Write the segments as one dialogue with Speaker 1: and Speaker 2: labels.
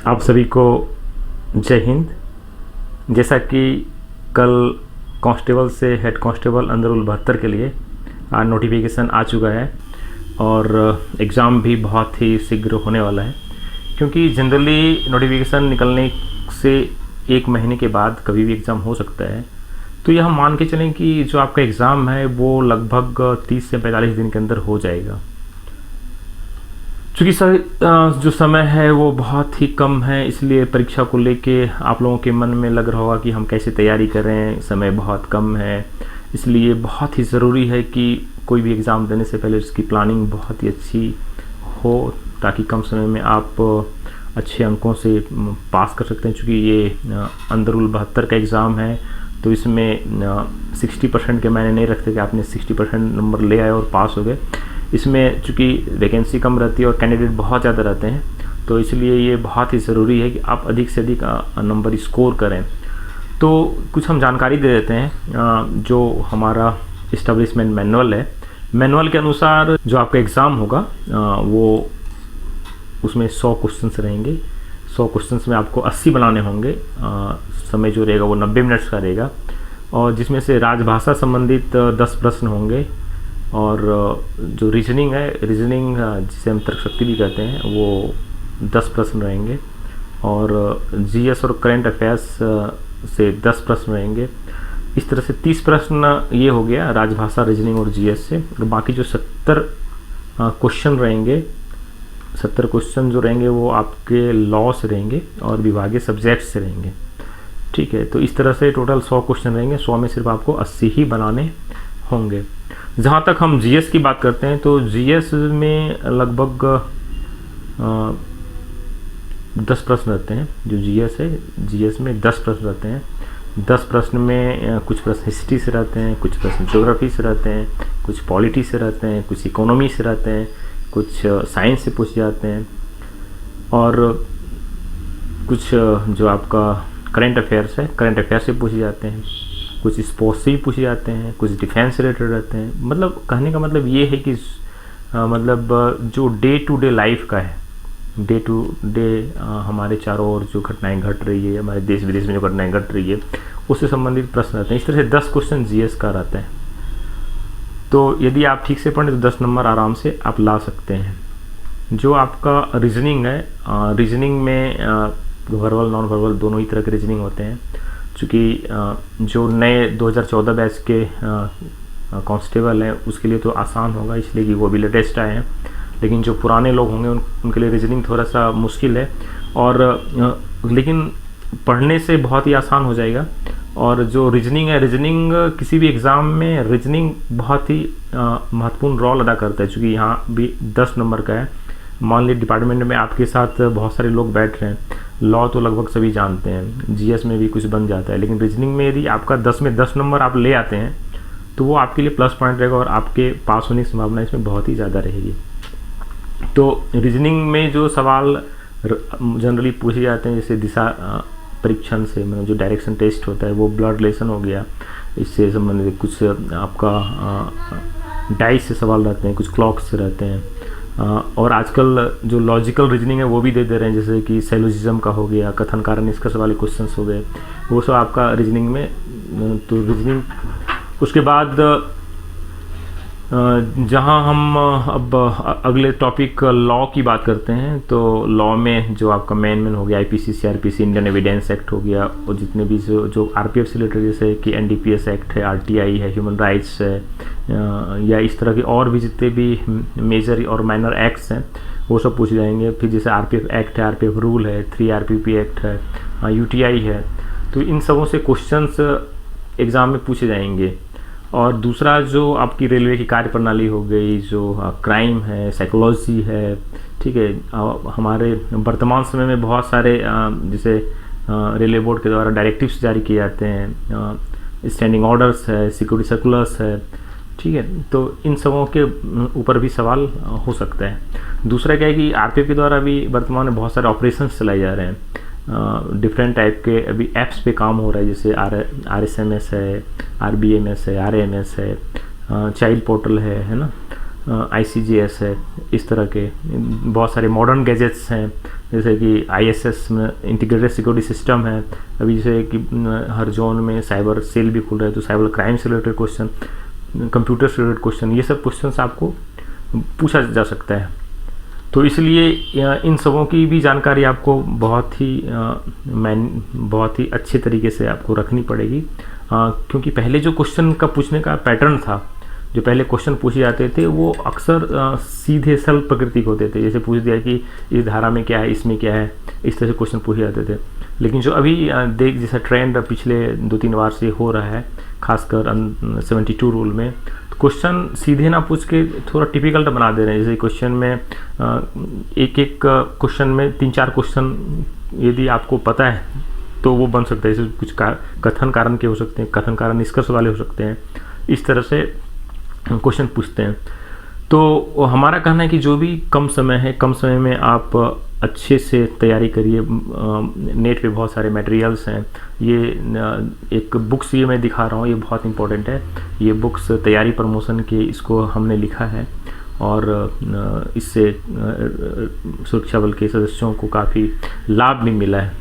Speaker 1: आप सभी को जय हिंद। जैसा कि कल कांस्टेबल से हेड कांस्टेबल अंडर 72 के लिए नोटिफिकेशन आ चुका है और एग्ज़ाम भी बहुत ही शीघ्र होने वाला है, क्योंकि जनरली नोटिफिकेशन निकलने से 1 महीने के बाद कभी भी एग्ज़ाम हो सकता है। तो यह हम मान के चलें कि जो आपका एग्ज़ाम है वो लगभग 30 से 45 दिन के अंदर हो जाएगा। चूँकि जो समय है वो बहुत ही कम है, इसलिए परीक्षा को लेके आप लोगों के मन में लग रहा होगा कि हम कैसे तैयारी करें, समय बहुत कम है। इसलिए बहुत ही ज़रूरी है कि कोई भी एग्ज़ाम देने से पहले उसकी प्लानिंग बहुत ही अच्छी हो, ताकि कम समय में आप अच्छे अंकों से पास कर सकते हैं। चूँकि ये अंडर 72 का एग्ज़ाम है, तो इसमें 60% के मायने नहीं रखते कि आपने 60% नंबर ले आए और पास हो गए। इसमें चूँकि वैकेंसी कम रहती है और कैंडिडेट बहुत ज़्यादा रहते हैं, तो इसलिए ये बहुत ही ज़रूरी है कि आप अधिक से अधिक नंबर स्कोर करें। तो कुछ हम जानकारी दे देते हैं। जो हमारा इस्टेब्लिशमेंट मैनुअल है, मैनुअल के अनुसार जो आपका एग्ज़ाम होगा वो उसमें 100 क्वेश्चंस रहेंगे। 100 क्वेश्चंस में आपको 80 बनाने होंगे। समय जो रहेगा वो 90 मिनट्स का रहेगा, और जिसमें से राजभाषा संबंधित 10 प्रश्न होंगे, और जो रीजनिंग है, रीजनिंग जिसे हम तर्कशक्ति भी कहते हैं, वो 10 प्रश्न रहेंगे, और जीएस और करंट अफेयर्स से 10 प्रश्न रहेंगे। इस तरह से 30 प्रश्न ये हो गया राजभाषा, रीजनिंग और जीएस से। और बाकी जो 70 क्वेश्चन रहेंगे, 70 क्वेश्चन जो रहेंगे वो आपके लॉ से रहेंगे और विभागीय सब्जेक्ट से रहेंगे। ठीक है, तो इस तरह से टोटल 100 क्वेश्चन रहेंगे। 100 में सिर्फ आपको 80 ही बनाने होंगे। जहाँ तक हम जीएस की बात करते हैं, तो जीएस में लगभग 10 प्रश्न रहते हैं। जो जीएस है, जीएस में 10 प्रश्न रहते हैं। 10 प्रश्न में कुछ प्रश्न हिस्ट्री से रहते हैं, कुछ प्रश्न ज्योग्राफी से रहते हैं, कुछ पॉलिटी से रहते हैं, कुछ इकोनॉमी से रहते हैं, कुछ साइंस से पूछे जाते हैं, और कुछ जो आपका करंट अफेयर्स है, करंट अफेयर्स से पूछे जाते हैं, कुछ स्पोर्ट्स से भी पूछे जाते हैं, कुछ डिफेंस से रिलेटेड रहते हैं। मतलब कहने का मतलब ये है कि मतलब जो डे टू डे लाइफ का है, डे टू डे हमारे चारों ओर जो घटनाएं घट रही है, हमारे देश विदेश में जो घटनाएं घट रही है, उससे संबंधित प्रश्न रहते हैं। इस तरह से 10 क्वेश्चन जीएस का रहते हैं। तो यदि आप ठीक से पढ़ें तो 10 नंबर आराम से आप ला सकते हैं। जो आपका रीजनिंग है, रीजनिंग में वर्बल नॉन वर्बल दोनों ही तरह के रीजनिंग होते हैं। चूँकि जो नए 2014 बैच के कांस्टेबल हैं उसके लिए तो आसान होगा, इसलिए कि वो भी लेटेस्ट आए हैं। लेकिन जो पुराने लोग होंगे उनके लिए रीजनिंग थोड़ा सा मुश्किल है, और लेकिन पढ़ने से बहुत ही आसान हो जाएगा। और जो रीजनिंग है, रीजनिंग किसी भी एग्ज़ाम में रीजनिंग बहुत ही महत्वपूर्ण रोल अदा करता है। चूँकि यहाँ भी 10 नंबर का है। मान ली डिपार्टमेंट में आपके साथ बहुत सारे लोग बैठ रहे हैं, लॉ तो लगभग सभी जानते हैं, जीएस में भी कुछ बन जाता है, लेकिन रीजनिंग में यदि आपका 10 में 10 नंबर आप ले आते हैं तो वो आपके लिए प्लस पॉइंट रहेगा, और आपके पास होने की संभावना इसमें बहुत ही ज़्यादा रहेगी। तो रीजनिंग में जो सवाल जनरली पूछे जाते हैं, जैसे दिशा परीक्षण से, मतलब जो डायरेक्शन टेस्ट होता है, वो ब्लड रिलेशन हो गया, इससे संबंधित कुछ आपका डाइस से सवाल रहते हैं, कुछ क्लॉक से रहते हैं, और आजकल जो लॉजिकल रीजनिंग है वो भी दे रहे हैं, जैसे कि सैलोजिज्म का हो गया, कथन कारण निष्कर्ष वाले क्वेश्चंस हो गए, वो सब आपका रीजनिंग में। तो रीजनिंग उसके बाद जहाँ हम अब अगले टॉपिक लॉ की बात करते हैं, तो लॉ में जो आपका मेन हो गया IPC, CrPC, Indian evidence act हो गया, और जितने भी जो आरपीएफ से रिलेटेड, जैसे कि एनडीपीएस एक्ट है, आरटीआई है, ह्यूमन राइट्स है, या इस तरह के और भी जितने भी मेजर और माइनर एक्ट्स हैं वो सब पूछ जाएंगे। फिर जैसे आरपीएफ एक्ट है, आरपीएफ रूल है, 3 आरपीपी एक्ट है, यूटीआई है, तो इन सबों से क्वेश्चंस एग्ज़ाम में पूछे जाएंगे। और दूसरा जो आपकी रेलवे की कार्य प्रणाली हो गई, जो क्राइम है, साइकोलॉजी है, ठीक है। हमारे वर्तमान समय में बहुत सारे जैसे रेलवे बोर्ड के द्वारा डायरेक्टिव्स जारी किए जाते हैं, स्टैंडिंग ऑर्डर्स है, सिक्योरिटी सर्कुलर्स है, ठीक है। तो इन सबों के ऊपर भी सवाल हो सकता है। दूसरा क्या है कि आरपीएफ के द्वारा भी वर्तमान में बहुत सारे ऑपरेशंस चलाए जा रहे हैं। डिफरेंट टाइप के अभी ऐप्स पे काम हो रहा है, जैसे RSMS है, RBMS है, RAMS है, चाइल्ड पोर्टल है ना। ICGS है, इस तरह के बहुत सारे मॉडर्न गैजेट्स हैं, जैसे कि ISS में इंटीग्रेटेड सिक्योरिटी सिस्टम है। अभी जैसे कि हर जोन में साइबर सेल भी खुल रहा है, तो साइबर क्राइम से रिलेटेड क्वेश्चन, कंप्यूटर से रिलेटेड क्वेश्चन, ये सब क्वेश्चन आपको पूछा जा सकता है। तो इसलिए इन सबों की भी जानकारी आपको बहुत ही अच्छे तरीके से आपको रखनी पड़ेगी, क्योंकि पहले जो क्वेश्चन का पूछने का पैटर्न था, जो पहले क्वेश्चन पूछे जाते थे वो अक्सर सीधे सरल प्रकृति के होते थे। जैसे पूछ दिया कि इस धारा में क्या है, इसमें क्या है, इस तरह से क्वेश्चन पूछे जाते थे। लेकिन जो अभी जैसा ट्रेंड पिछले 2-3 बार से हो रहा है, खासकर 72 रूल में, तो क्वेश्चन सीधे ना पूछ के थोड़ा टिपिकल बना दे रहे हैं। जैसे क्वेश्चन में एक क्वेश्चन में 3-4 क्वेश्चन यदि आपको पता है तो वो बन सकता है। जैसे कुछ कथन कारण के हो सकते हैं, कथन कारण निष्कर्ष वाले हो सकते हैं, इस तरह से क्वेश्चन पूछते हैं। तो हमारा कहना है कि जो भी कम समय है, कम समय में आप अच्छे से तैयारी करिए। नेट पे बहुत सारे मटेरियल्स हैं। ये एक बुक्स ये मैं दिखा रहा हूँ, ये बहुत इंपॉर्टेंट है। ये बुक्स तैयारी प्रमोशन के, इसको हमने लिखा है और इससे सुरक्षा बल के सदस्यों को काफ़ी लाभ भी मिला है।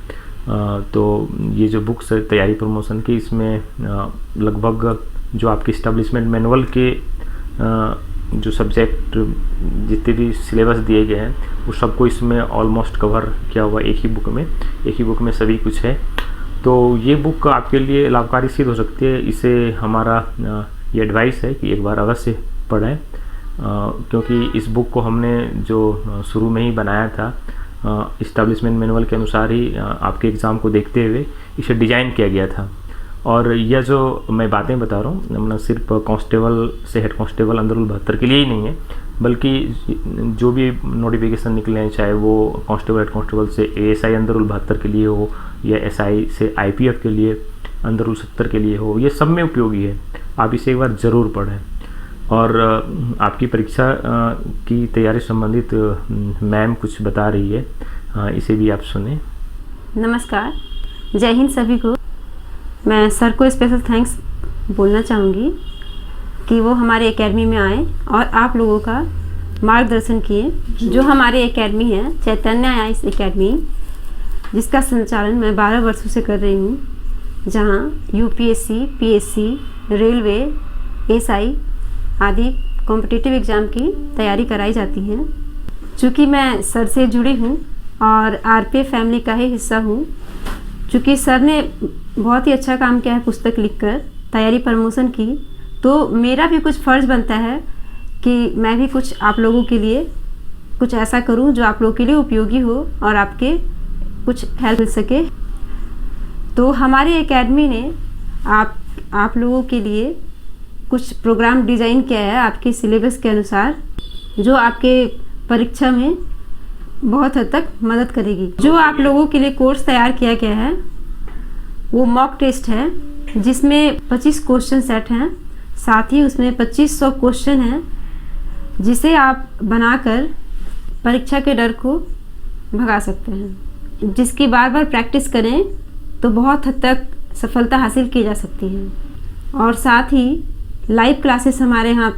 Speaker 1: तो ये जो बुक्स है तैयारी प्रमोशन की, इसमें लगभग जो आपके इस्टेब्लिशमेंट मैनुअल के जो सब्जेक्ट जितने भी सिलेबस दिए गए हैं वो सबको इसमें ऑलमोस्ट कवर किया हुआ एक ही बुक में सभी कुछ है। तो ये बुक आपके लिए लाभकारी सिद्ध हो सकती है। इसे हमारा ये एडवाइस है कि एक बार अवश्य पढ़ें, क्योंकि इस बुक को हमने जो शुरू में ही बनाया था इस्टेब्लिशमेंट मैनुअल के अनुसार ही आपके एग्ज़ाम को देखते हुए इसे डिज़ाइन किया गया था। और यह जो मैं बातें बता रहा हूँ न सिर्फ कांस्टेबल से हेड कांस्टेबल अंदरुल 72 के लिए ही नहीं है, बल्कि जो भी नोटिफिकेशन निकले हैं, चाहे वो कांस्टेबल हेड कांस्टेबल से ASI अंदरुल 72 के लिए हो या SI से IPF के लिए अंदरुल 70 के लिए हो, ये सब में उपयोगी है। आप इसे एक बार ज़रूर पढ़ें। और आपकी परीक्षा की तैयारी संबंधित मैम कुछ बता रही है, इसे भी आप सुने।
Speaker 2: नमस्कार, जय हिंद सभी को। मैं सर को स्पेशल थैंक्स बोलना चाहूँगी कि वो हमारे एकेडमी में आए और आप लोगों का मार्गदर्शन किए। जो हमारे एकेडमी है चैतन्य आईएएस एकेडमी, जिसका संचालन मैं 12 वर्षों से कर रही हूँ, जहाँ UPSC, PSC, रेलवे, SI आदि कॉम्पिटिटिव एग्ज़ाम की तैयारी कराई जाती है। चूँकि मैं सर से जुड़ी हूँ और RPF फैमिली का ही हिस्सा हूँ, चूँकि सर ने बहुत ही अच्छा काम किया है पुस्तक लिखकर तैयारी प्रमोशन की, तो मेरा भी कुछ फ़र्ज़ बनता है कि मैं भी कुछ आप लोगों के लिए कुछ ऐसा करूं जो आप लोगों के लिए उपयोगी हो और आपके कुछ हेल्प मिल सके। तो हमारी एकेडमी ने आप लोगों के लिए कुछ प्रोग्राम डिज़ाइन किया है आपके सिलेबस के अनुसार, जो आपके परीक्षा में बहुत हद तक मदद करेगी। जो आप लोगों के लिए कोर्स तैयार किया गया है वो मॉक टेस्ट है, जिसमें 25 क्वेश्चन सेट हैं, साथ ही उसमें 2500 क्वेश्चन हैं, जिसे आप बनाकर परीक्षा के डर को भगा सकते हैं। जिसकी बार बार प्रैक्टिस करें तो बहुत हद तक सफलता हासिल की जा सकती है। और साथ ही लाइव क्लासेस हमारे यहाँ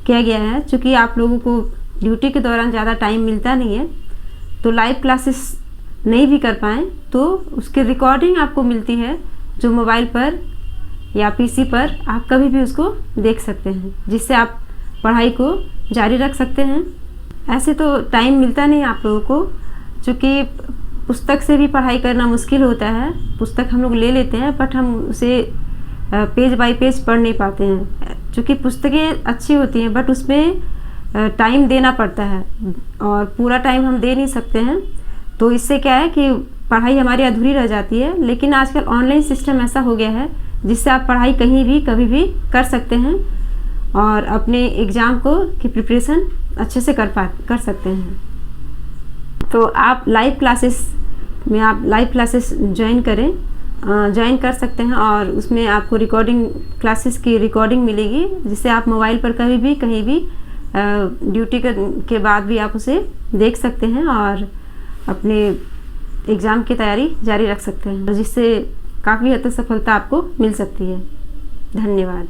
Speaker 2: किया गया है। चूँकि आप लोगों को ड्यूटी के दौरान ज़्यादा टाइम मिलता नहीं है, तो लाइव क्लासेस नहीं भी कर पाएँ तो उसकी रिकॉर्डिंग आपको मिलती है, जो मोबाइल पर या PC पर आप कभी भी उसको देख सकते हैं, जिससे आप पढ़ाई को जारी रख सकते हैं। ऐसे तो टाइम मिलता नहीं आप लोगों को, क्योंकि पुस्तक से भी पढ़ाई करना मुश्किल होता है। पुस्तक हम लोग ले लेते हैं बट हम उसे पेज बाय पेज पढ़ नहीं पाते हैं, क्योंकि पुस्तकें अच्छी होती हैं बट उसमें टाइम देना पड़ता है और पूरा टाइम हम दे नहीं सकते हैं। तो इससे क्या है कि पढ़ाई हमारी अधूरी रह जाती है। लेकिन आजकल ऑनलाइन सिस्टम ऐसा हो गया है जिससे आप पढ़ाई कहीं भी कभी भी कर सकते हैं और अपने एग्ज़ाम की प्रिपरेशन अच्छे से कर सकते हैं। तो आप लाइव क्लासेस ज्वाइन कर सकते हैं और उसमें आपको क्लासेस की रिकॉर्डिंग मिलेगी, जिससे आप मोबाइल पर कभी भी कहीं भी ड्यूटी के बाद भी आप उसे देख सकते हैं और अपने एग्ज़ाम की तैयारी जारी रख सकते हैं, जिससे काफ़ी हद तक सफलता आपको मिल सकती है। धन्यवाद।